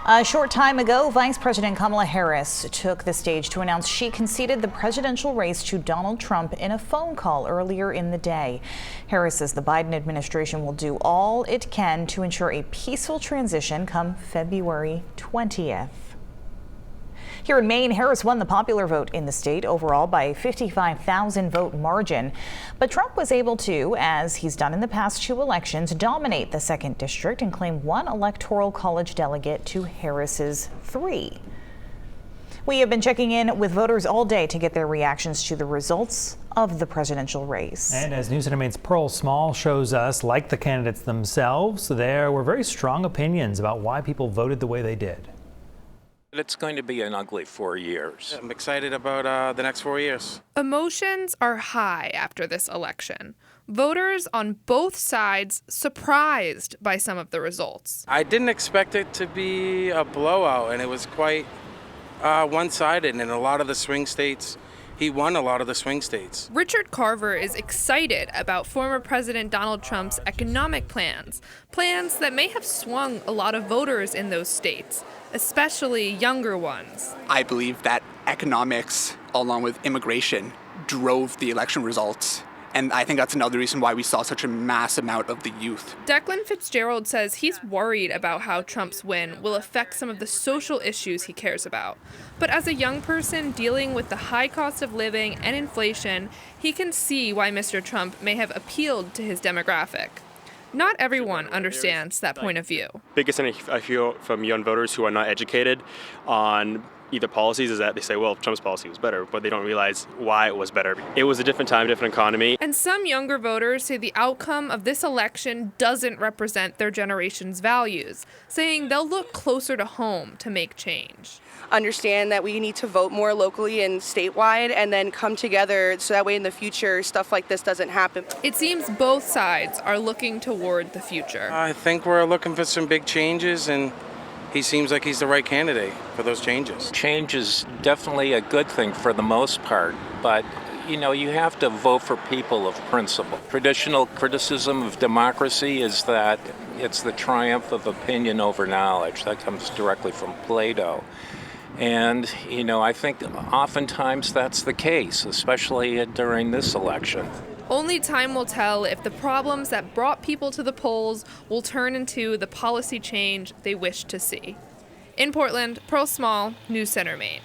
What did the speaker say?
A short time ago, Vice President Kamala Harris took the stage to announce she conceded the presidential race to Donald Trump in a phone call earlier in the day. Harris says the Biden administration will do all it can to ensure a peaceful transition come February 20th. Here in Maine, Harris won the popular vote in the state overall by a 55,000 vote margin. But Trump was able to, as he's done in the past two elections, dominate the 2nd district and claim one electoral college delegate to Harris's 3. We have been checking in with voters all day to get their reactions to the results of the presidential race. And as News Center Maine's Pearl Small shows us, like the candidates themselves, there were very strong opinions about why people voted the way they did. It's going to be an ugly 4 years. I'm excited about the next 4 years. Emotions are high after this election. Voters on both sides surprised by some of the results. I didn't expect it to be a blowout, and it was quite one-sided in a lot of the swing states. He won a lot of the swing states. Richard Carver is excited about former President Donald Trump's economic plans that may have swung a lot of voters in those states, especially younger ones. I believe that economics, along with immigration, drove the election results. And I think that's another reason why we saw such a mass amount of the youth. Declan Fitzgerald says he's worried about how Trump's win will affect some of the social issues he cares about. But as a young person dealing with the high cost of living and inflation, he can see why Mr. Trump may have appealed to his demographic. Not everyone understands that point of view. Biggest thing I feel from young voters who are not educated on either policies is that they say, well, Trump's policy was better, but they don't realize why it was better. It was a different time, different economy. And some younger voters say the outcome of this election doesn't represent their generation's values, saying they'll look closer to home to make change. Understand that we need to vote more locally and statewide and then come together so that way in the future stuff like this doesn't happen. It seems both sides are looking toward the future. I think we're looking for some big changes, and he seems like he's the right candidate for those changes. Change is definitely a good thing for the most part, but you have to vote for people of principle. Traditional criticism of democracy is that it's the triumph of opinion over knowledge. That comes directly from Plato. And, I think oftentimes that's the case, especially during this election. Only time will tell if the problems that brought people to the polls will turn into the policy change they wish to see. In Portland, Pearl Small, News Center, Maine.